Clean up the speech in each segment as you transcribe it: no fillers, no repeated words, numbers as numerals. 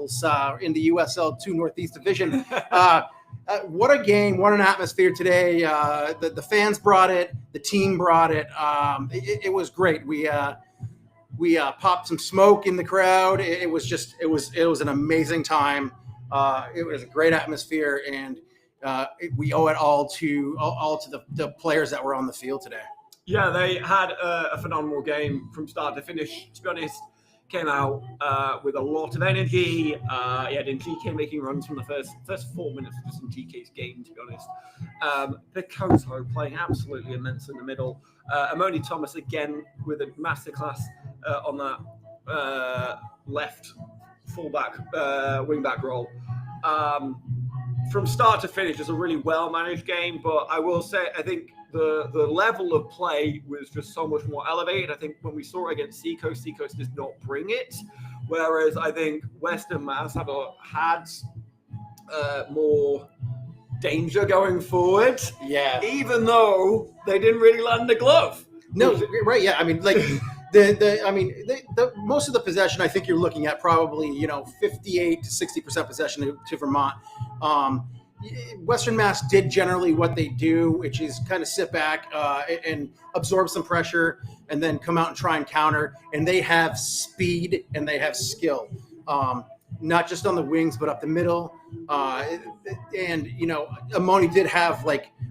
Capitals in the USL2 Northeast Division. What a game! What an atmosphere today. The fans brought it. The team brought it. It was great. We popped some smoke in the crowd. It was an amazing time. It was a great atmosphere, and we owe it all to the players that were on the field today. Yeah, they had a phenomenal game from start to finish. To be honest, came out with a lot of energy. You had Njike making runs from the first 4 minutes of just Njike's game, to be honest. Picoto playing absolutely immense in the middle. Amoni Thomas again with a masterclass on that left fullback, wingback role. From start to finish, it's a really well-managed game, but I will say, I think the level of play was just so much more elevated. I think when we saw it against Seacoast did not bring it, whereas I think Western Mass had more danger going forward. Yeah. Even though they didn't really land a glove. No, right. Yeah. I mean, like the most of the possession, I think you're looking at probably 58 to 60% possession to Vermont. Western Mass did generally what they do, which is kind of sit back and absorb some pressure and then come out and try and counter. And they have speed and they have skill, not just on the wings, but up the middle. And, Amoni did have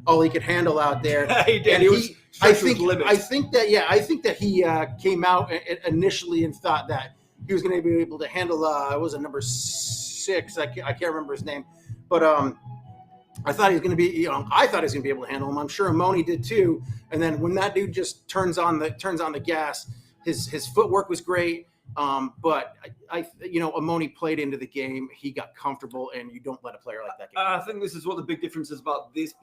all he could handle out there. Yeah, he did. And I think that he came out initially and thought that he was going to be able to handle, was it number 6? I can't remember his name, but I thought he was going to be, I thought he was going to be able to handle him. I'm sure Amoni did too. And then when that dude just turns on the gas, his footwork was great. But Amoni played into the game. He got comfortable, and you don't let a player like that get I think this is what the big difference is about this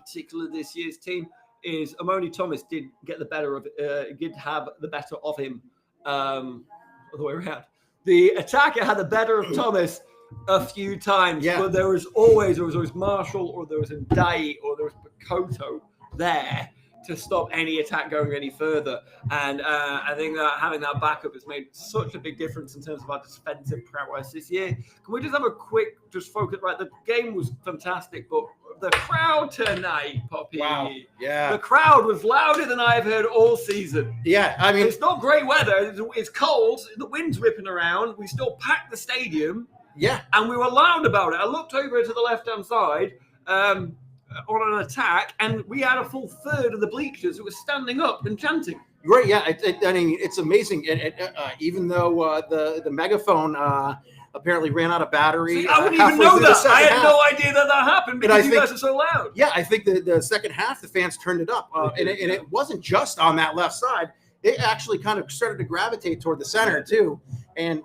year's team is Amoni Thomas did get the better of did have the better of him. The way around. The attacker had the better of Thomas a few times, but there was always Marshall, or there was Ndai, or there was Picoto there to stop any attack going any further. And I think that having that backup has made such a big difference in terms of our defensive prowess this year. Can we just have a quick focus? Right, the game was fantastic, but the crowd tonight, Poppy. Wow. Yeah. The crowd was louder than I've heard all season. Yeah, I mean, it's not great weather. It's cold. The wind's whipping around. We still packed the stadium. Yeah. And we were loud about it. I looked over to the left-hand side on an attack, and we had a full third of the bleachers that were standing up and chanting. Right, yeah. I mean, it's amazing. Even though the megaphone apparently ran out of battery. See, I wouldn't even know that. I had no idea that happened because you guys are so loud. Yeah, I think the second half, the fans turned it up. And it wasn't just on that left side. It actually kind of started to gravitate toward the center, too. And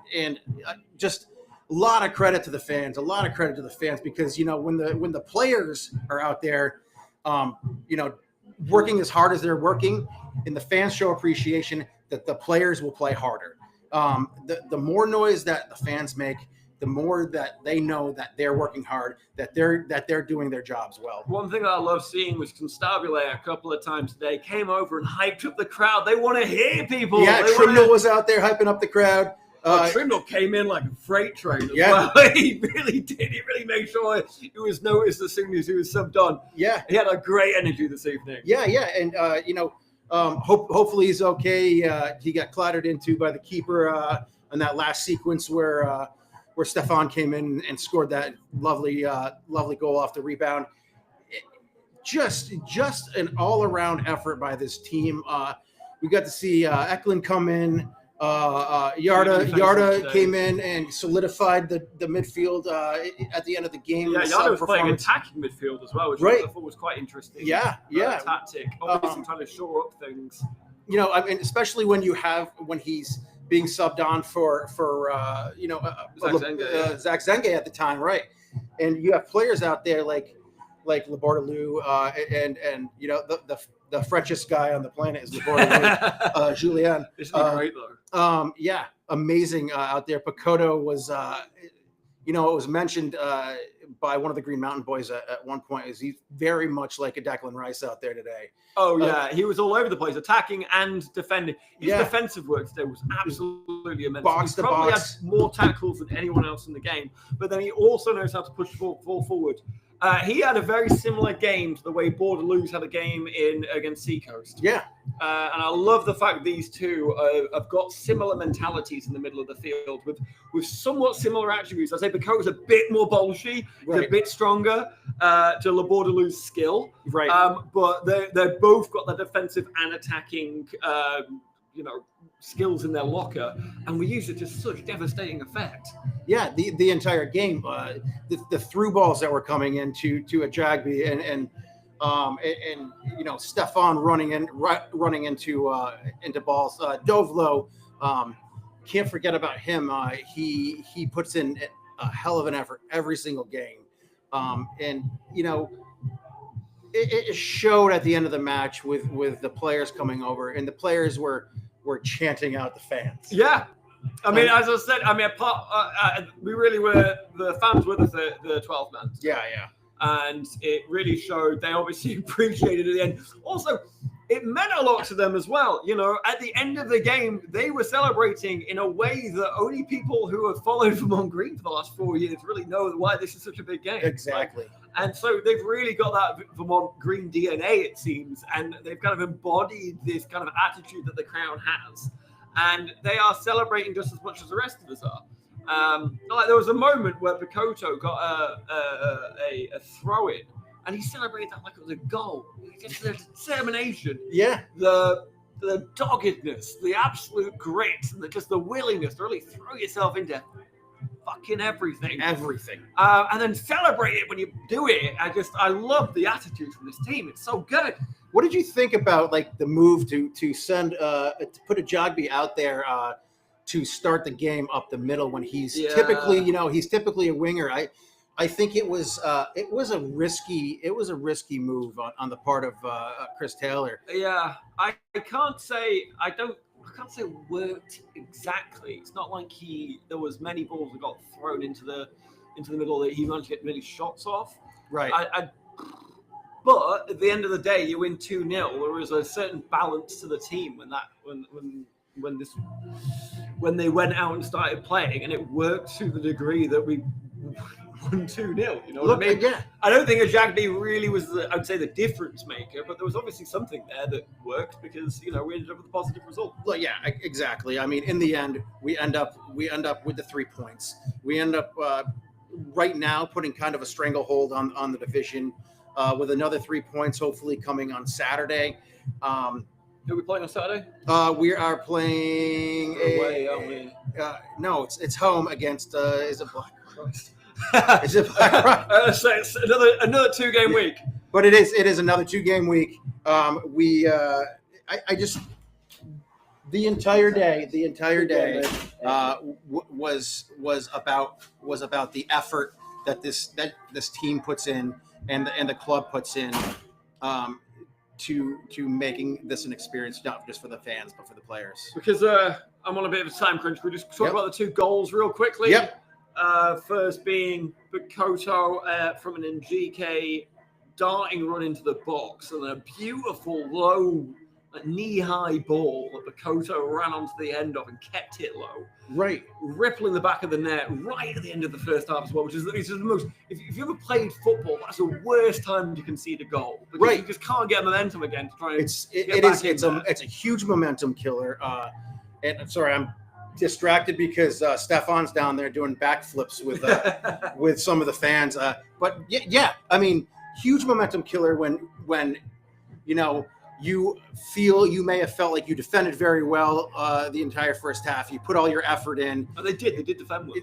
just a lot of credit to the fans, because, when the players are out there, working as hard as they're working, and the fans show appreciation, that the players will play harder. The more noise that the fans make, the more that they know that they're working hard, that they're doing their jobs well. One thing that I love seeing was Constabule a couple of times today came over and hyped up the crowd. They want to hear people. Yeah, Trimnell was out there hyping up the crowd. Trimnell came in like a freight train as well. He really did. He really made sure it was noticed as soon as he was subbed on. Yeah. He had a great energy this evening. Yeah. And, hopefully he's okay. He got clattered into by the keeper in that last sequence where Stefan came in and scored that lovely goal off the rebound. Just an all-around effort by this teme. We got to see Eklund come in. Yarda came in and solidified the midfield at the end of the game. Yeah, Yarda was playing attacking midfield as well, which I thought was quite interesting. Yeah. Tactic, obviously trying to shore up things. I mean, especially when he's being subbed on for Zach Zenge at the time, right? And you have players out there like Labordelou, and the Frenchest guy on the planet is Labordelou, Julien. Isn't he great though? Yeah, amazing out there. Picoto was, it was mentioned by one of the Green Mountain Boys at one point, is he's very much like a Declan Rice out there today. Oh yeah, he was all over the place, attacking and defending. His Yeah. defensive work today was absolutely immense. Box He to probably box. had more tackles than anyone else in the game, but then he also knows how to push the ball forward. He had a very similar game to the way Bordeaux had a game against Seacoast. Yeah. And I love the fact these two have got similar mentalities in the middle of the field with somewhat similar attributes. I'd say Bakota's a bit more bolshy, he's a bit stronger to Le Bordeloo's skill. Right. But they've both got the defensive and attacking skills in their locker, and we use it to such devastating effect. Yeah, the entire game, the through balls that were coming into Ajagbe and Stefan running into balls. Dovlo, can't forget about him. He puts in a hell of an effort every single game, and it showed at the end of the match with the players coming over, and the players were chanting out the fans. Yeah. I mean, as I said, we really were, the fans were the 12 men. Yeah. And it really showed. They obviously appreciated it at the end. Also, it meant a lot to them as well. At the end of the game, they were celebrating in a way that only people who have followed Vermont Green for the last 4 years really know why this is such a big game. Exactly. And so they've really got that Vermont Green DNA, it seems, and they've kind of embodied this kind of attitude that the Crown has. And they are celebrating just as much as the rest of us are. Like there was a moment where Bakoto got a throw in, and he celebrated that like it was a goal. Just the determination, the doggedness, the absolute grit, and just the willingness to really throw yourself into fucking everything, and then celebrate it when you do it. I love the attitude from this team. It's so good. What did you think about like the move to send to put Ajagbe out there to start the game up the middle when he's typically a winger? I think it was a risky move on the part of Chris Taylor. Yeah, I can't say it worked exactly. It's not like there was many balls that got thrown into the middle that he managed to get many shots off. Right. But at the end of the day, you win 2-0. There was a certain balance to the team when they went out and started playing, and it worked to the degree that we won 2-0. You know what I mean? Yeah. I don't think Ajagbe really was the difference maker, but there was obviously something there that worked because we ended up with a positive result. Well, yeah, exactly. I mean, in the end, we end up with the 3 points. We end up right now putting kind of a stranglehold on the division. With another 3 points, hopefully coming on Saturday. Are we playing on Saturday? We are playing away, aren't we? No, it's home against. Is it Black Christ? Is it Black Christ? So it's another 2-game week. But it is another 2-game week. I just the entire day was about the effort that this team puts in. And the club puts in to making this an experience, not just for the fans, but for the players. Because I'm on a bit of a time crunch. We just talk about the 2 goals real quickly. Yep. First being Bakoto from an NGK darting run into the box, and a beautiful low knee-high ball that Bakoto ran onto the end of and kept it low. Right. Rippling the back of the net right at the end of the first half as well, which is the most... If you ever played football, that's the worst time to concede a goal. Because you just can't get momentum again to try and It's a huge momentum killer. And I'm sorry, I'm distracted because Stefan's down there doing backflips with some of the fans. But yeah, I mean, huge momentum killer when you may have felt like you defended very well the entire first half. You put all your effort in. Oh, they did defend well.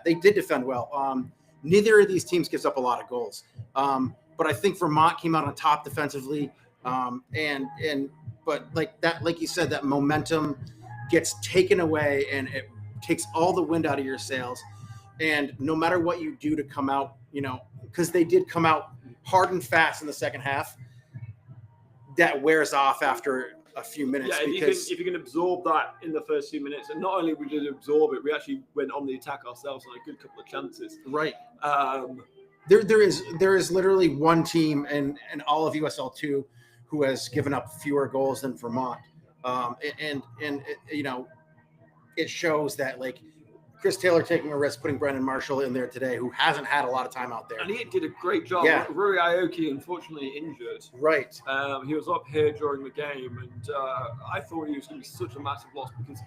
They did defend well. Neither of these teams gives up a lot of goals. But I think Vermont came out on top defensively. But like you said, that momentum gets taken away and it takes all the wind out of your sails. And no matter what you do to come out, because they did come out hard and fast in the second half, that wears off after a few minutes. Yeah, because if you can absorb that in the first few minutes, and not only we did absorb it, we actually went on the attack ourselves on a good couple of chances. right. Um, There is literally one team in all of USL 2 who has given up fewer goals than Vermont, and you know, it shows that like Chris Taylor taking a risk, putting Brendan Marshall in there today, who hasn't had a lot of time out there. and he did a great job. Yeah. Rui Aoki, unfortunately injured. Right. He was up here during the game, and I thought he was going to be such a massive loss because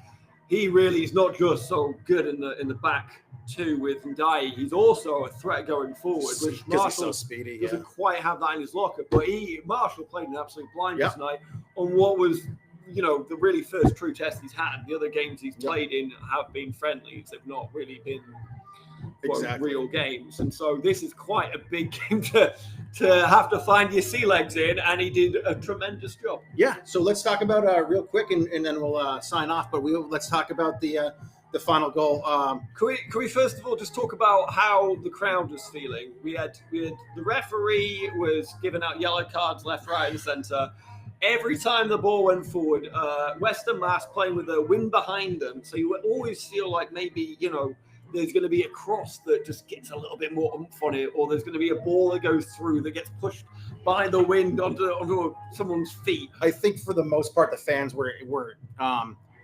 he really is not just so good in the back too with Ndai. He's also a threat going forward, which Because he's Marshall so speedy. doesn't quite have that in his locker. But Marshall played an absolute blinder Yeah. tonight on what was, you know, the really first true test he's had. The other games he's played in have been friendlies. They've not really been real games. And so this is quite a big game to have to find your sea legs in, and he did a tremendous job. Yeah. So let's talk about real quick, and then we'll sign off. But let's talk about the final goal. Can we first of all just talk about how the crowd was feeling? We had the referee was giving out yellow cards left, right, and centre. Every time the ball went forward, Western Mass playing with the wind behind them, so you would always feel like maybe, you know, there's going to be a cross that just gets a little bit more oomph on it, or there's going to be a ball that goes through that gets pushed by the wind onto someone's feet. I think for the most part, the fans were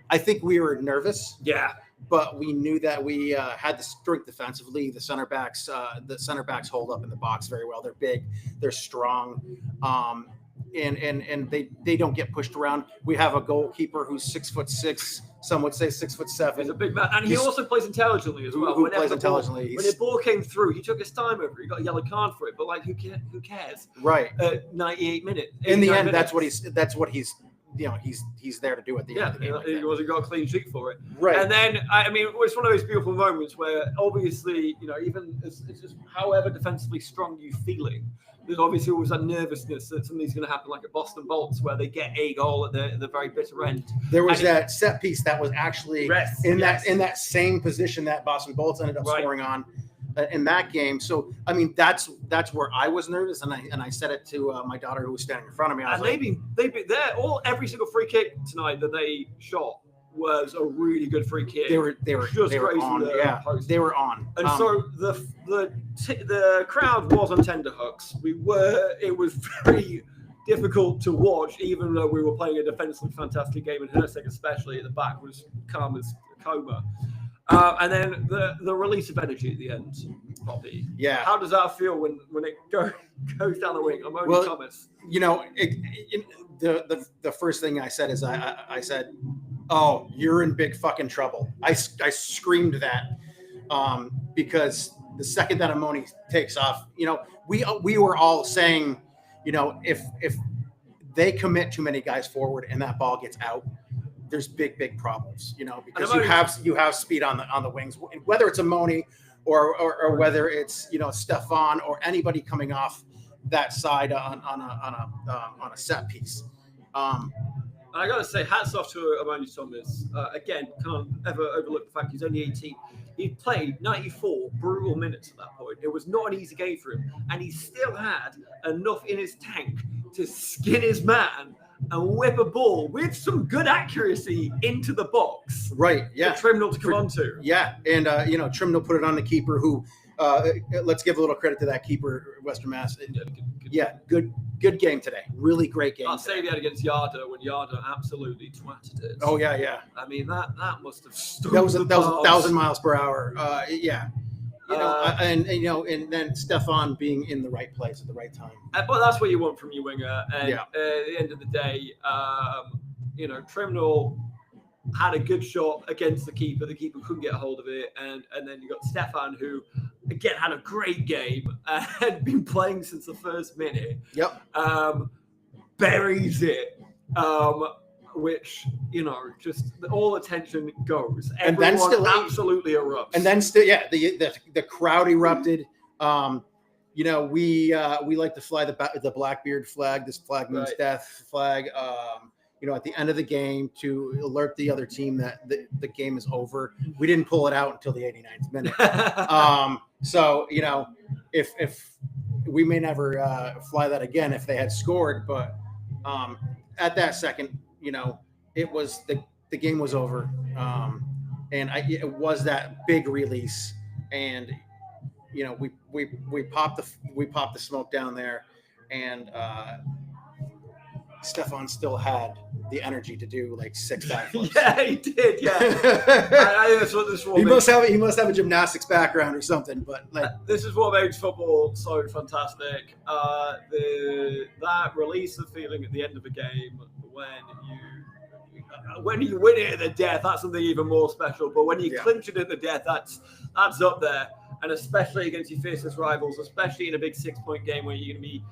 I think we were nervous. Yeah. But we knew that we had the strength defensively. The center backs hold up in the box very well. They're big, they're strong, and they don't get pushed around. We have a goalkeeper who's 6'6". Some would say 6'7". He's a big man, and he also plays intelligently as well. Who plays intelligently? When the ball came through, he took his time over. He got a yellow card for it, but like, who cares? Right. 98 minutes. In the end, minutes. that's what he's. You know, he's there to do at the end of the game. He got a clean sheet for it. Right. And then, I mean, it's one of those beautiful moments where obviously, you know, even it's just however defensively strong you're feeling, there's obviously always that nervousness that something's going to happen, like at Boston Bolts, where they get a goal at the very bitter end. There was that set piece that was actually in that same position that Boston Bolts ended up scoring on in that game. So I mean, that's where I was nervous, and I said it to my daughter who was standing in front of me. I was every single free kick tonight that they shot was a really good free kick. They were on. Yeah, post. They were on. And so the crowd was on tenterhooks. It was very difficult to watch, even though we were playing a defensively fantastic game, and Hersek especially at the back was calm as a cobra. And then the release of energy at the end, Poppy. Yeah. How does that feel when it goes down the wing? I'm only Thomas. You know, the first thing I said is I said, "Oh, you're in big fucking trouble." I screamed that because the second that Amoni takes off, you know, we were all saying, you know, if they commit too many guys forward and that ball gets out, there's big problems, you know, because you have speed on the wings, whether it's Amoni or whether it's, you know, Stefan or anybody coming off that side on a set piece. I got to say, hats off to Amoni Thomas. Again, can't ever overlook the fact he's only 18. He played 94 brutal minutes at that point. It was not an easy game for him, and he still had enough in his tank to skin his man and whip a ball with some good accuracy into the box. Right, yeah. For Trimnell to come onto. Yeah, and, you know, Trimnell put it on the keeper who, let's give a little credit to that keeper, Western Mass. Good game today. Really great game. I'll say he had against Yarda when Yarda absolutely twatted it. Oh, yeah. I mean, that must have stood. That was 1,000 miles per hour. Yeah. You know, and then Stefan being in the right place at the right time. But that's what you want from your winger. And at the end of the day, you know, Trimnell had a good shot against the keeper. The keeper couldn't get a hold of it. And then you got Stefan, who, again, had a great game and had been playing since the first minute. Yep. Buries it. Which, you know, just all attention goes. Everyone and then still absolutely erupts. And then still, the crowd erupted. You know, we like to fly the Blackbeard flag. This flag means death flag. You know, at the end of the game to alert the other team that the game is over. We didn't pull it out until the 89th minute. So, you know, if we may never fly that again if they had scored, but at that second, it was the game was over, and it was that big release, and we popped the smoke down there, and Stefan still had the energy to do like 6 backflips. Yeah, he did. Yeah, that's what this he must have a gymnastics background or something. But like, this is what makes football so fantastic. That release of feeling at the end of a game when you win it at the death, that's something even more special. But when you clinch it at the death, that's up there. And especially against your fiercest rivals, especially in a big 6-point game where you're going to be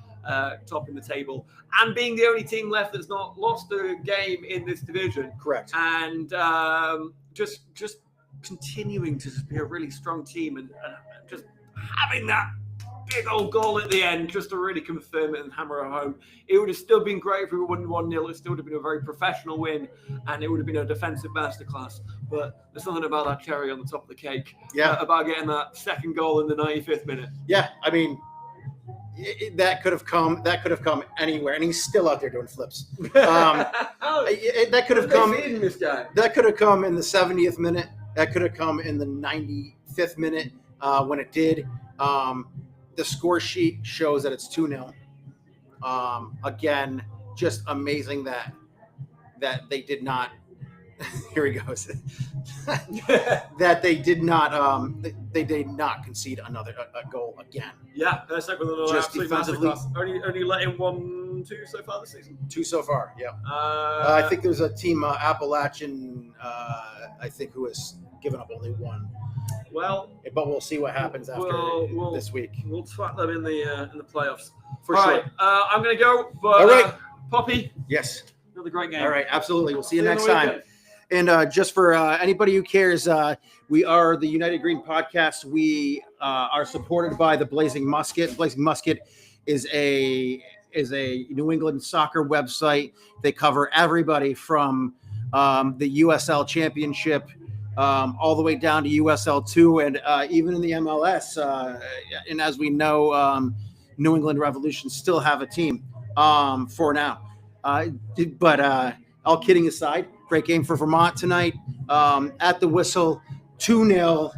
topping the table, and being the only team left that's not lost a game in this division. Correct. And just continuing to just be a really strong team, and just having that big old goal at the end just to really confirm it and hammer it home. It would have still been great if we won 1-0. It still would have been a very professional win, and it would have been a defensive masterclass. But there's something about that cherry on the top of the cake. About getting that second goal in the 95th minute. Yeah, I mean, that could have come anywhere, and he's still out there doing flips. That could have come. This guy? That could have come in the 70th minute. That could have come in the 95th minute when it did. The score sheet shows that it's 2-0. Again, just amazing that they did not. Here he goes. That they did not concede another goal again. Yeah, that's like another just defensively. Only let in 1-2 so far this season. 2 so far. Yeah. I think there's a team Appalachian. I think who has given up only 1. Well, but we'll see what happens after this week. We'll twat them in the playoffs. For All sure. Right, I'm going to go. But, all right. Poppy. Yes. Another great game. All right. Absolutely. We'll see you next time. And just for anybody who cares, we are the United Green Podcast. We are supported by the Blazing Musket. Blazing Musket is a New England soccer website. They cover everybody from the USL Championship all the way down to USL 2 and even in the MLS. And as we know, New England Revolution still have a team for now. But all kidding aside, great game for Vermont tonight. At the whistle, 2-0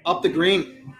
up the green.